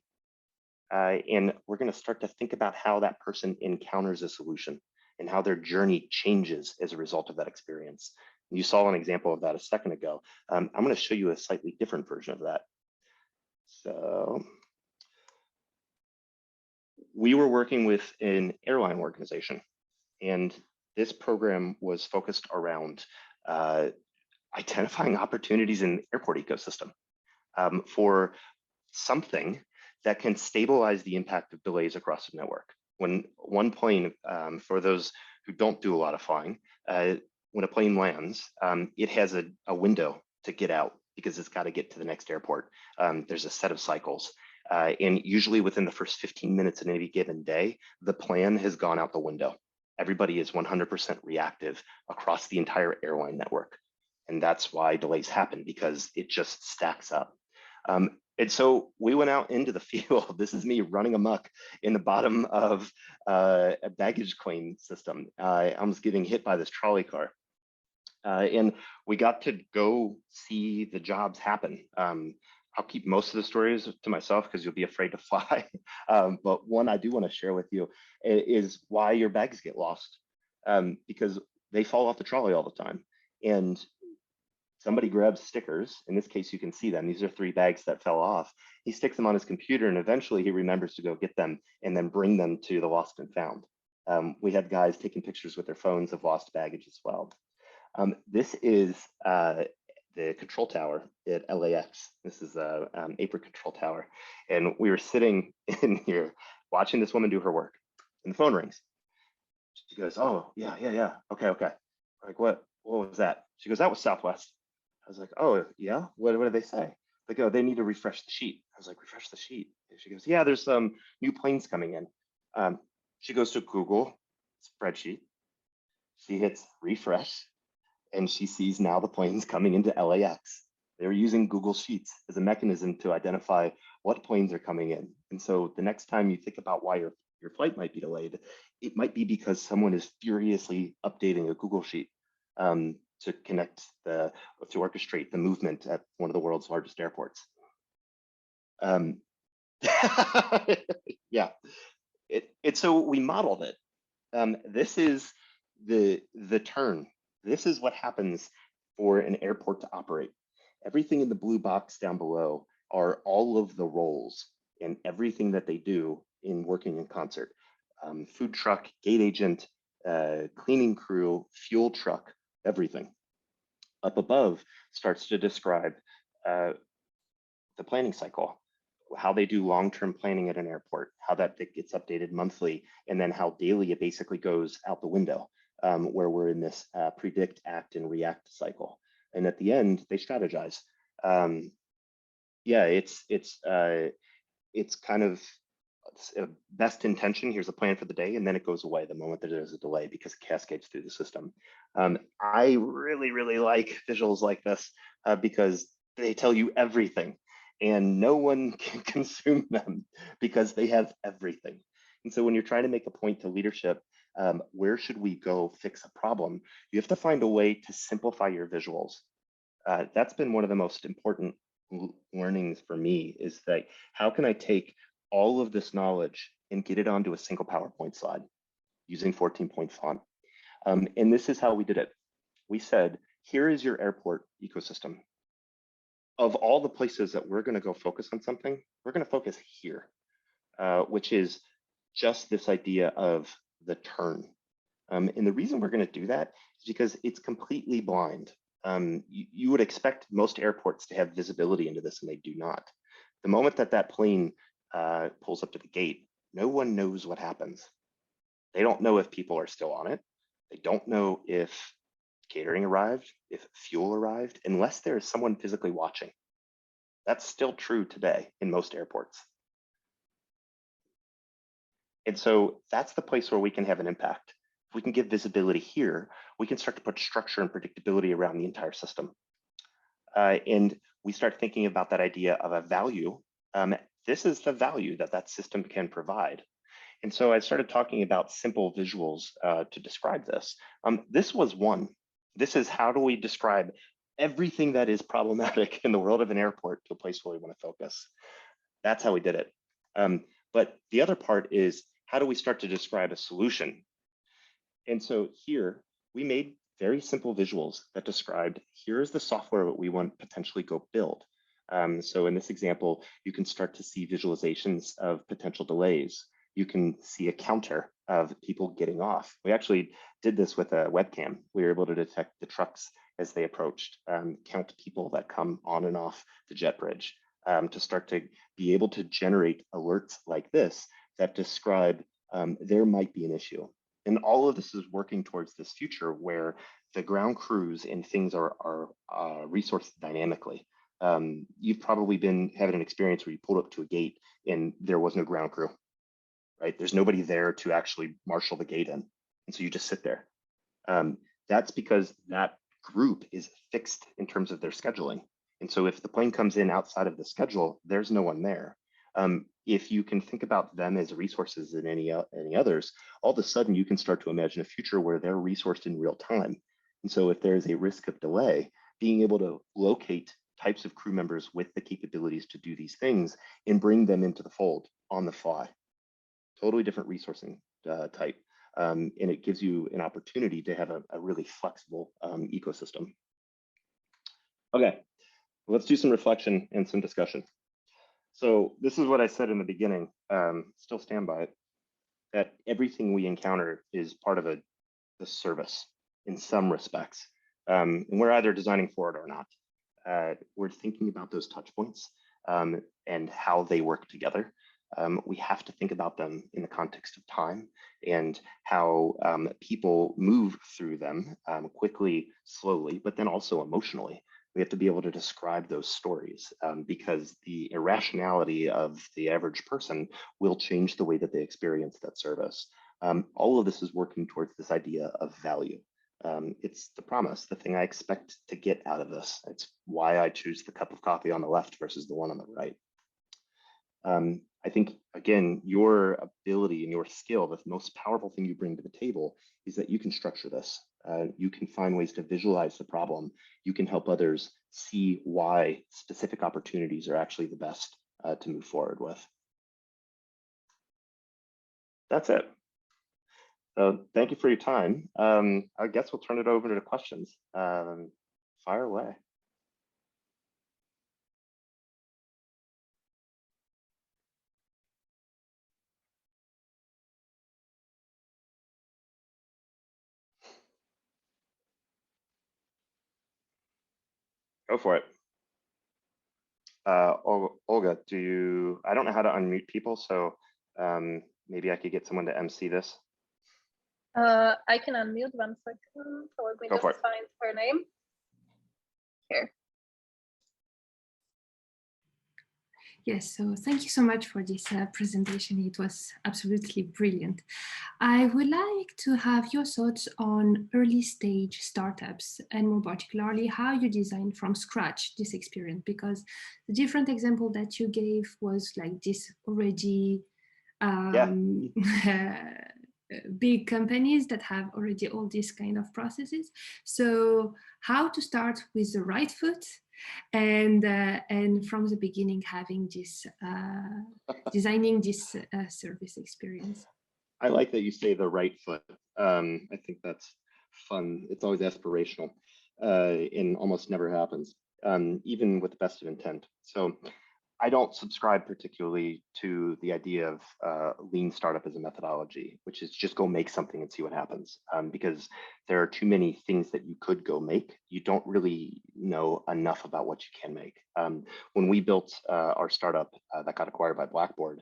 And we're going to start to think about how that person encounters a solution and how their journey changes as a result of that experience. You saw an example of that a second ago. I'm going to show you a slightly different version of that. So we were working with an airline organization, and this program was focused around identifying opportunities in the airport ecosystem for something that can stabilize the impact of delays across the network. When one plane, for those who don't do a lot of flying, when a plane lands, it has a window to get out because it's got to get to the next airport. There's a set of cycles. And usually within the first 15 minutes in any given day, the plan has gone out the window. Everybody is 100% reactive across the entire airline network. And that's why delays happen, because it just stacks up. And so we went out into the field. This is me running amok in the bottom of a baggage claim system. I was getting hit by this trolley car. And we got to go see the jobs happen. I'll keep most of the stories to myself because you'll be afraid to fly. But one I do want to share with you is why your bags get lost, because they fall off the trolley all the time. And somebody grabs stickers. In this case, you can see them. These are 3 bags that fell off. He sticks them on his computer, and eventually he remembers to go get them and then bring them to the lost and found. We had guys taking pictures with their phones of lost baggage as well. This is the control tower at LAX. This is a apron control tower. And we were sitting in here watching this woman do her work, and the phone rings. She goes, "Oh, yeah. Okay. Like, what what was that? She goes, that was Southwest. I was like, oh, yeah? What did they say? They go, they need to refresh the sheet. I was like, refresh the sheet? And she goes, yeah, there's some new planes coming in. She goes to Google spreadsheet. She hits refresh, and she sees now the planes coming into LAX. They're using Google Sheets as a mechanism to identify what planes are coming in. And so the next time you think about why your flight might be delayed, it might be because someone is furiously updating a Google Sheet to orchestrate the movement at one of the world's largest airports. Yeah, so we modeled it. This is the turn. This is what happens for an airport to operate. Everything in the blue box down below are all of the roles and everything that they do in working in concert. Food truck, gate agent, cleaning crew, fuel truck, everything. Up above starts to describe the planning cycle, how they do long-term planning at an airport, how that gets updated monthly, and then how daily it basically goes out the window, where we're in this predict, act, and react cycle. And at the end, they strategize. Yeah, it's kind of best intention. Here's a plan for the day, and then it goes away the moment that there's a delay because it cascades through the system. I really like visuals like this because they tell you everything, and no one can consume them because they have everything. And so when you're trying to make a point to leadership, where should we go fix a problem? You have to find a way to simplify your visuals. That's been one of the most important learnings for me, is that how can I take all of this knowledge and get it onto a single PowerPoint slide using 14-point font. And this is how we did it. We said, here is your airport ecosystem. Of all the places that we're going to go focus on something, we're going to focus here, which is just this idea of the turn. And the reason we're going to do that is because it's completely blind. You would expect most airports to have visibility into this, and they do not. The moment that that plane pulls up to the gate, no one knows what happens. They don't know if people are still on it. They don't know if catering arrived, if fuel arrived, unless there is someone physically watching. That's still true today in most airports. And so that's the place where we can have an impact. If we can give visibility here, we can start to put structure and predictability around the entire system. And we start thinking about that idea of a value. This is the value that that system can provide. And so I started talking about simple visuals to describe this. This was one. This is how do we describe everything that is problematic in the world of an airport to a place where we want to focus. That's how we did it. But the other part is, how do we start to describe a solution? And so here we made very simple visuals that described, here's the software that we want to potentially go build. So in this example, you can start to see visualizations of potential delays. You can see a counter of people getting off. We actually did this with a webcam. We were able to detect the trucks as they approached, count people that come on and off the jet bridge, to start to be able to generate alerts like this that describe there might be an issue. And all of this is working towards this future where the ground crews and things are resourced dynamically. You've probably been having an experience where you pulled up to a gate and there was no ground crew, right? There's nobody there to actually marshal the gate in. And so you just sit there. That's because that group is fixed in terms of their scheduling. And so if the plane comes in outside of the schedule, there's no one there. If you can think about them as resources and any others, all of a sudden you can start to imagine a future where they're resourced in real time. And so if there's a risk of delay, being able to locate types of crew members with the capabilities to do these things and bring them into the fold on the fly. Totally different resourcing type. And it gives you an opportunity to have a really flexible ecosystem. Okay, let's do some reflection and some discussion. So this is what I said in the beginning, still stand by it, that everything we encounter is part of the service in some respects. And we're either designing for it or not. We're thinking about those touch points and how they work together. We have to think about them in the context of time and how people move through them quickly, slowly, but then also emotionally. We have to be able to describe those stories because the irrationality of the average person will change the way that they experience that service. All of this is working towards this idea of value. It's the promise, the thing I expect to get out of this. It's why I choose the cup of coffee on the left versus the one on the right. I think, again, your ability and your skill, the most powerful thing you bring to the table is that you can structure this. You can find ways to visualize the problem. You can help others see why specific opportunities are actually the best to move forward with. That's it. So thank you for your time. I guess we'll turn it over to questions. Fire away. Go for it. Olga, I don't know how to unmute people, so maybe I could get someone to MC this. I can unmute 1 second. So let me just find her name. Here. Yes, so thank you so much for this presentation. It was absolutely brilliant. I would like to have your thoughts on early stage startups and more particularly how you design from scratch this experience, because the different example that you gave was like this already big companies that have already all these kind of processes. So how to start with the right foot and from the beginning having this designing this service experience. I like that you say the right foot. I think that's fun. It's always aspirational and almost never happens, even with the best of intent. So I don't subscribe particularly to the idea of lean startup as a methodology, which is just go make something and see what happens. Because there are too many things that you could go make. You don't really know enough about what you can make. When we built our startup that got acquired by Blackboard,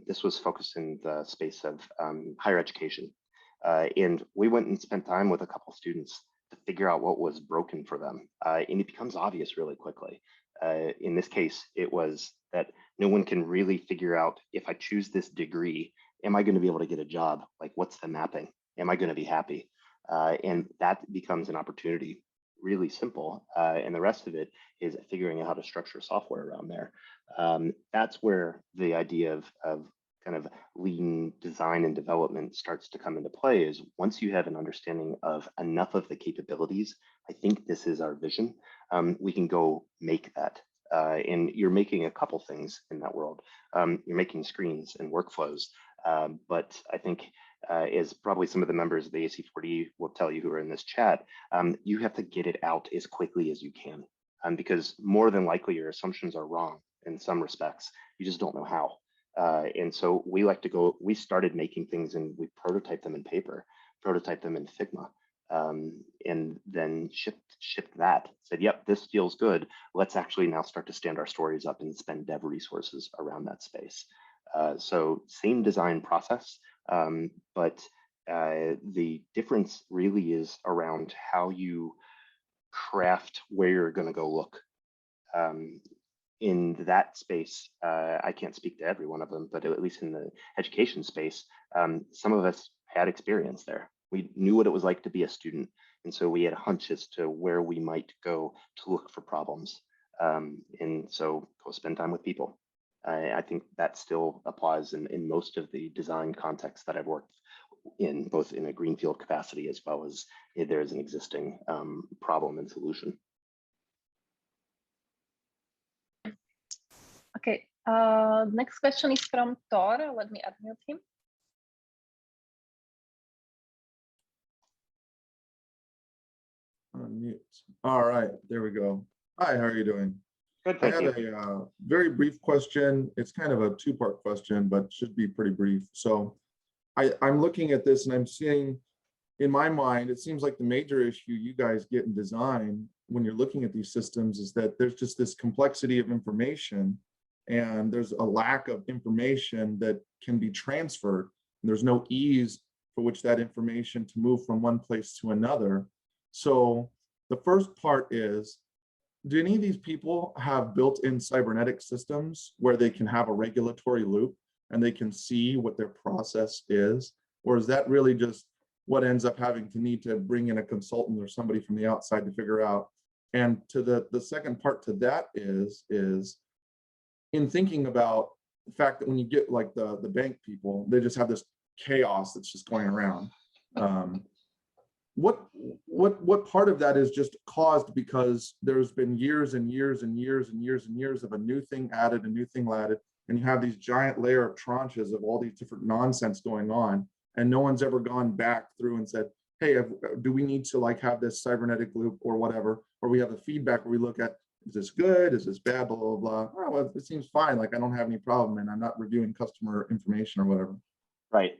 this was focused in the space of higher education. And we went and spent time with a couple of students to figure out what was broken for them. And it becomes obvious really quickly. In this case, it was that no one can really figure out if I choose this degree, am I going to be able to get a job? Like, what's the mapping? Am I going to be happy? And that becomes an opportunity, really simple. And the rest of it is figuring out how to structure software around there. That's where the idea of kind of lean design and development starts to come into play, is once you have an understanding of enough of the capabilities, I think this is our vision, we can go make that. And you're making a couple things in that world. You're making screens and workflows, but I think as probably some of the members of the AC4D will tell you who are in this chat, you have to get it out as quickly as you can, because more than likely your assumptions are wrong in some respects. You just don't know how. And so we like to go, we started making things and we prototype them in paper, prototype them in Figma, and then shipped that, said, yep, this feels good. Let's actually now start to stand our stories up and spend dev resources around that space. So same design process, but the difference really is around how you craft where you're going to go look. In that space, I can't speak to every one of them, but at least in the education space, some of us had experience there. We knew what it was like to be a student. And so we had a hunch as to where we might go to look for problems. And so go spend time with people. I think that still applies in most of the design contexts that I've worked in, both in a greenfield capacity as well as if there's an existing problem and solution. Okay, next question is from Thor. Let me unmute him. Unmute. All right, there we go. Hi, how are you doing? Good, thank you. I had a very brief question. It's kind of a two-part question, but should be pretty brief. So I'm looking at this and I'm seeing, in my mind, it seems like the major issue you guys get in design when you're looking at these systems is that there's just this complexity of information and there's a lack of information that can be transferred. And there's no ease for which that information to move from one place to another. So the first part is, do any of these people have built-in cybernetic systems where they can have a regulatory loop and they can see what their process is? Or is that really just what ends up having to need to bring in a consultant or somebody from the outside to figure out? And to the second part to that is in thinking about the fact that when you get like the bank people, they just have this chaos that's just going around. What part of that is just caused because there's been years and years and years and years and years of a new thing added, a new thing added, and you have these giant layer of tranches of all these different nonsense going on, and no one's ever gone back through and said, hey, do we need to like have this cybernetic loop or whatever, or we have a feedback where we look at, is this good, is this bad, blah, blah, blah. Oh, well, it seems fine, like I don't have any problem and I'm not reviewing customer information or whatever. Right.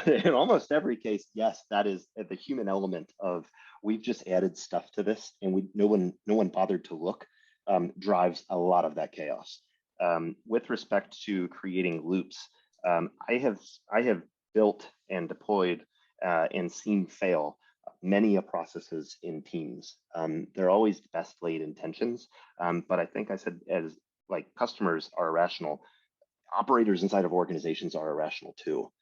In almost every case, yes, that is the human element of, we've just added stuff to this and no one bothered to look, drives a lot of that chaos. With respect to creating loops, I have built and deployed and seen fail many processes in teams. They're always best laid intentions, but I think I said, as like customers are irrational, operators inside of organizations are irrational too.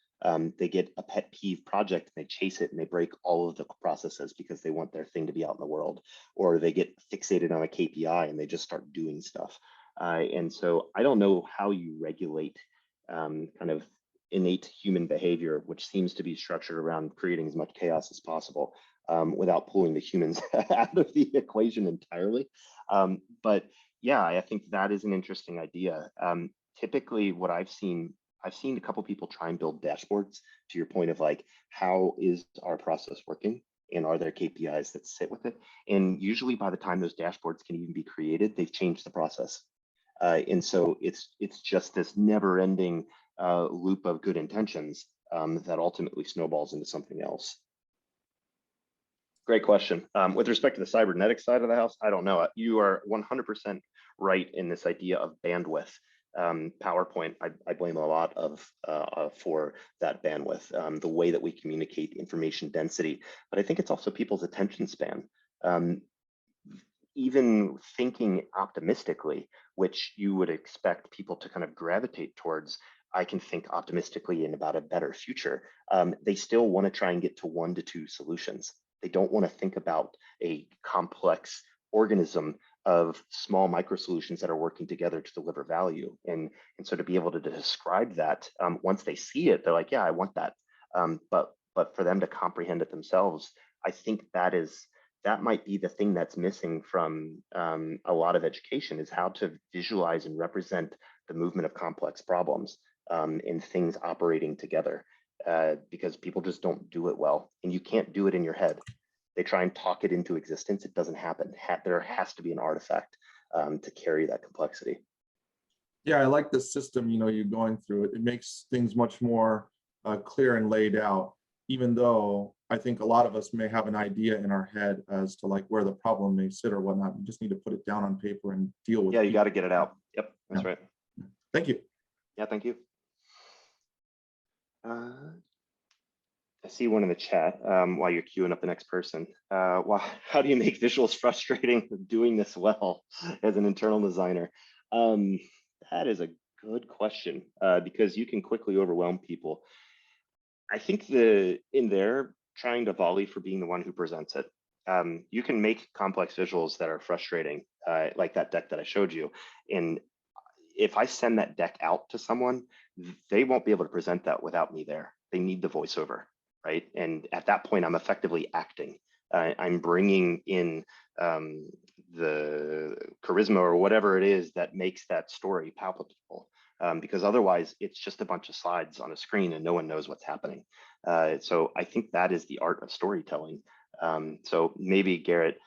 They get a pet peeve project and they chase it and they break all of the processes because they want their thing to be out in the world, or they get fixated on a KPI and they just start doing stuff. And so I don't know how you regulate kind of innate human behavior, which seems to be structured around creating as much chaos as possible, without pulling the humans out of the equation entirely. But yeah, I think that is an interesting idea. Typically what I've seen a couple people try and build dashboards, to your point of like, how is our process working? And are there KPIs that sit with it? And usually by the time those dashboards can even be created, they've changed the process. And so it's just this never ending loop of good intentions that ultimately snowballs into something else. Great question. With respect to the cybernetic side of the house, I don't know. You are 100% right in this idea of bandwidth. PowerPoint, I blame a lot of for that bandwidth, the way that we communicate information density, but I think it's also people's attention span. Even thinking optimistically, which you would expect people to kind of gravitate towards, I can think optimistically and about a better future. They still want to try and get to 1 to 2 solutions. They don't want to think about a complex organism of small micro solutions that are working together to deliver value. And so to be able to describe that, once they see it, they're like, yeah, I want that. But for them to comprehend it themselves, I think that might be the thing that's missing from a lot of education, is how to visualize and represent the movement of complex problems and things operating together, because people just don't do it well. And you can't do it in your head. They try and talk it into existence. It doesn't happen. There has to be an artifact to carry that complexity. Yeah, I like the system, you're going through it. It makes things much more clear and laid out, even though I think a lot of us may have an idea in our head as to like where the problem may sit or whatnot. You just need to put it down on paper and deal with it. Yeah, you got to get it out. Yep, that's right. Thank you. Yeah, thank you. I see one in the chat while you're queuing up the next person. How do you make visuals frustrating doing this well as an internal designer? That is a good question, because you can quickly overwhelm people. I think in there, trying to volley for being the one who presents it. You can make complex visuals that are frustrating, like that deck that I showed you. And if I send that deck out to someone, they won't be able to present that without me there. They need the voiceover, right? And at that point, I'm effectively acting. I'm bringing in the charisma or whatever it is that makes that story palpable. Because otherwise it's just a bunch of slides on a screen and no one knows what's happening. So I think that is the art of storytelling. So maybe Garrett,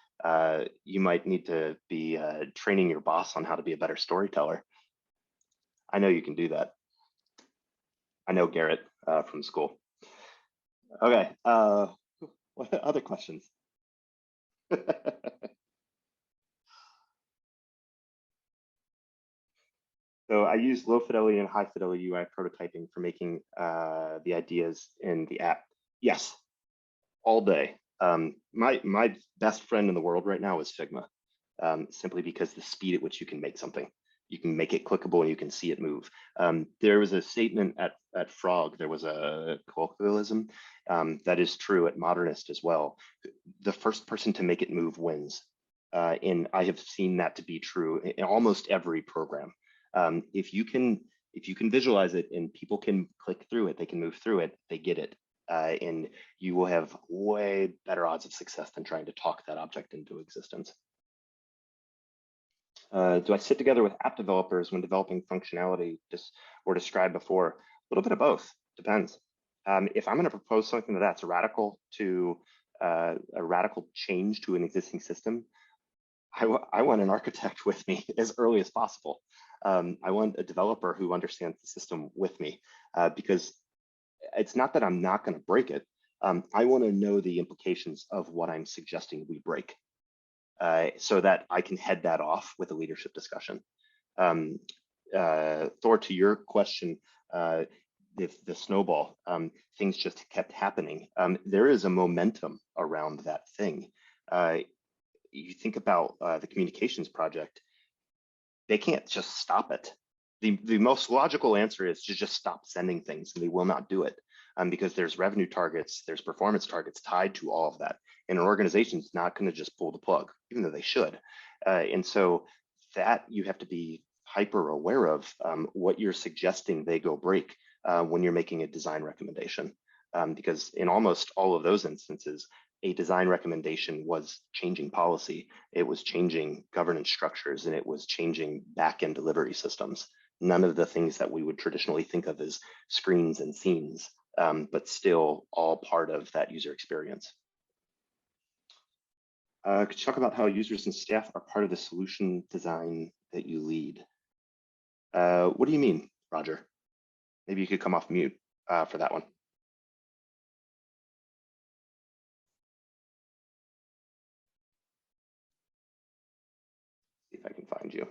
you might need to be training your boss on how to be a better storyteller. I know you can do that. I know Garrett from school. Okay, what other questions? So I use low fidelity and high fidelity UI prototyping for making the ideas in the app. Yes, all day. My best friend in the world right now is Figma, simply because the speed at which you can make something. You can make it clickable and you can see it move. There was a statement at Frog, there was a colloquialism that is true at Modernist as well. The first person to make it move wins. And I have seen that to be true in almost every program. If you can visualize it and people can click through it, they can move through it, they get it. And you will have way better odds of success than trying to talk that object into existence. Do I sit together with app developers when developing functionality or described before? A little bit of both, depends. If I'm going to propose something that's a radical change to an existing system, I want an architect with me as early as possible. I want a developer who understands the system with me, because it's not that I'm not going to break it. I want to know the implications of what I'm suggesting we break, so that I can head that off with a leadership discussion. Thor, to your question, the snowball, things just kept happening. There is a momentum around that thing. You think about the communications project, they can't just stop it. The most logical answer is to just stop sending things, and they will not do it, because there's revenue targets, there's performance targets tied to all of that. And an organization's not going to just pull the plug, even though they should. And so that you have to be hyper aware of what you're suggesting they go break when you're making a design recommendation. Because in almost all of those instances, a design recommendation was changing policy, it was changing governance structures, and it was changing back-end delivery systems. None of the things that we would traditionally think of as screens and scenes, but still all part of that user experience. Could you talk about how users and staff are part of the solution design that you lead? What do you mean, Roger? Maybe you could come off mute for that one. See if I can find you.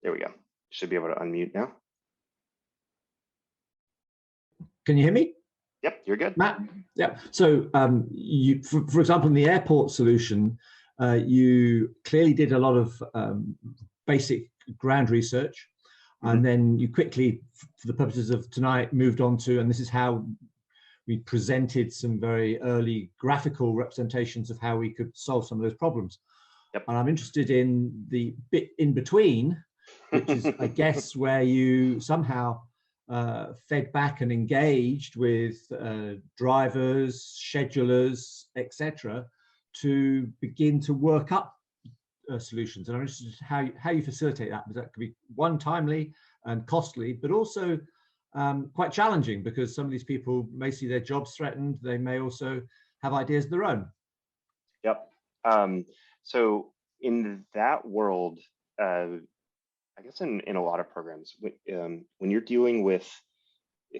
There we go. Should be able to unmute now. Can you hear me? Yep, you're good. Matt? Yeah. So you, for example, in the airport solution, you clearly did a lot of basic ground research, and then you quickly, for the purposes of tonight, moved on to, and this is how we presented some very early graphical representations of how we could solve some of those problems. Yep. And I'm interested in the bit in between, which is, I guess, where you somehow fed back and engaged with drivers, schedulers, etc., to begin to work up solutions. And I'm interested in how you facilitate that, because that could be one, timely and costly, but also quite challenging, because some of these people may see their jobs threatened. They may also have ideas of their own. Yep. So in that world, I guess in a lot of programs, when you're dealing with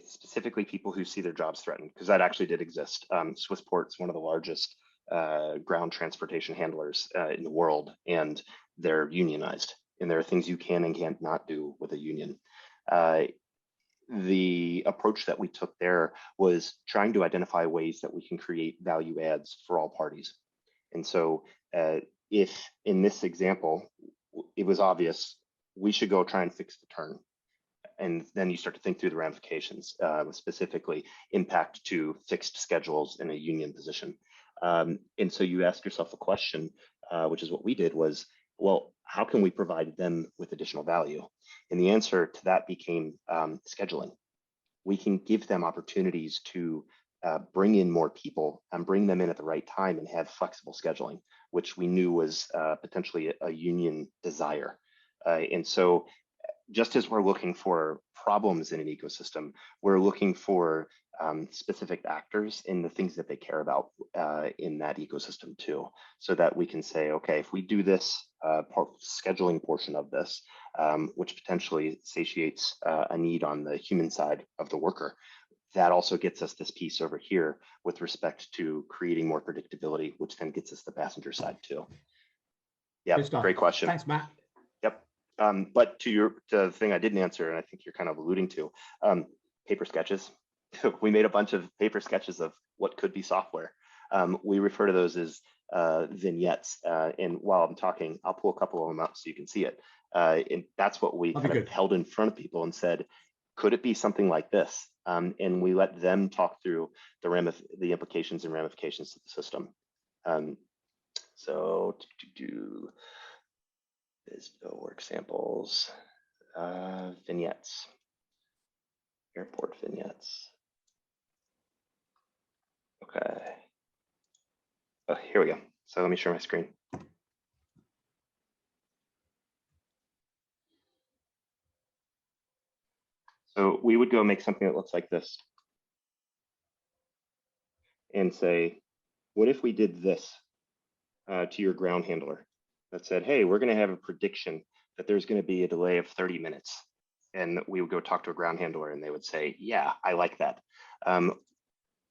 specifically people who see their jobs threatened, because that actually did exist. Swissport's one of the largest ground transportation handlers in the world, and they're unionized. And there are things you can and can't not do with a union. The approach that we took there was trying to identify ways that we can create value adds for all parties. And so if in this example, it was obvious, we should go try and fix the turn. And then you start to think through the ramifications, specifically impact to fixed schedules in a union position. And so you ask yourself a question, which is what we did, was, well, how can we provide them with additional value? And the answer to that became scheduling. We can give them opportunities to bring in more people and bring them in at the right time and have flexible scheduling, which we knew was potentially a union desire. And so just as we're looking for problems in an ecosystem, we're looking for specific actors in the things that they care about in that ecosystem too, so that we can say, okay, if we do this scheduling portion of this, which potentially satiates a need on the human side of the worker, that also gets us this piece over here with respect to creating more predictability, which then gets us the passenger side too. Yeah, great question. Thanks, Matt. Yep. But to the thing I didn't answer, and I think you're kind of alluding to, paper sketches. We made a bunch of paper sketches of what could be software. We refer to those as vignettes. And while I'm talking, I'll pull a couple of them up so you can see it. And that's what we kind of held in front of people and said, could it be something like this? And we let them talk through the implications and ramifications of the system. So to do work samples, vignettes, airport vignettes. Okay. Oh, here we go. So let me share my screen. So we would go make something that looks like this and say, what if we did this to your ground handler that said, hey, we're going to have a prediction that there's going to be a delay of 30 minutes. And we would go talk to a ground handler and they would say, yeah, I like that.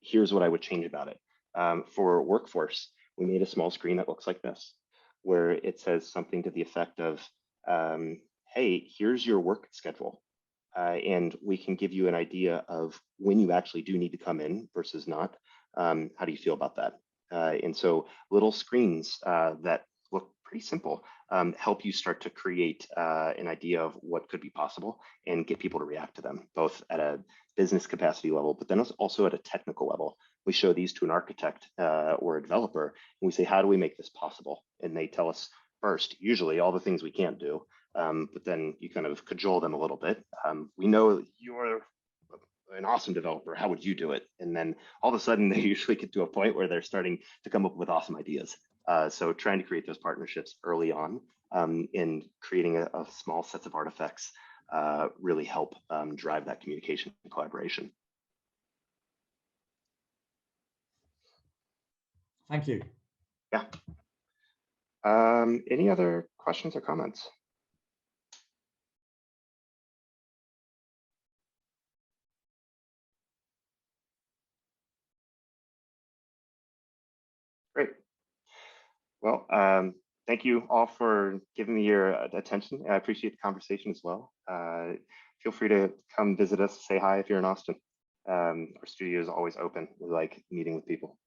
Here's what I would change about it. For workforce, we made a small screen that looks like this, where it says something to the effect of, hey, here's your work schedule. And we can give you an idea of when you actually do need to come in versus not. How do you feel about that? And so little screens that look pretty simple help you start to create an idea of what could be possible and get people to react to them, both at a business capacity level, but then also at a technical level. We show these to an architect or a developer, and we say, how do we make this possible? And they tell us first, usually all the things we can't do, but then you kind of cajole them a little bit. We know you're an awesome developer. How would you do it? And then all of a sudden they usually get to a point where they're starting to come up with awesome ideas. So trying to create those partnerships early on in creating a small sets of artifacts really help drive that communication and collaboration. Thank you. Yeah. Any other questions or comments? Great. Well, thank you all for giving me your attention. I appreciate the conversation as well. Feel free to come visit us, say hi if you're in Austin. Our studio is always open. We like meeting with people.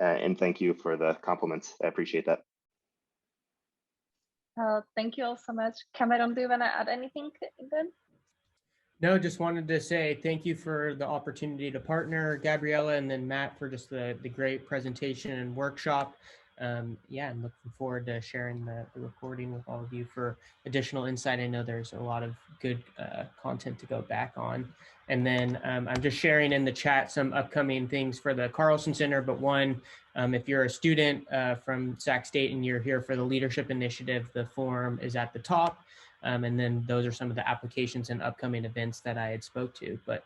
And thank you for the compliments. I appreciate that. Thank you all so much. Cameron, do you want to add anything then? No, just wanted to say thank you for the opportunity to partner, Gabriella, and then Matt for just the great presentation and workshop. Yeah, I'm looking forward to sharing the recording with all of you for additional insight. I know there's a lot of good content to go back on. And then I'm just sharing in the chat some upcoming things for the Carlson Center, but one, if you're a student from Sac State and you're here for the Leadership Initiative, the forum is at the top. And then those are some of the applications and upcoming events that I had spoke to. But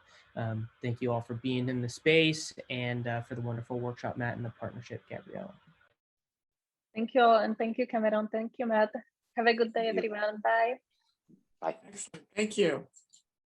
thank you all for being in the space and for the wonderful workshop, Matt, and the partnership, Gabriella. Thank you all, and thank you, Cameron. Thank you, Matt. Have a good day, everyone. Bye. Bye. Excellent. Thank you.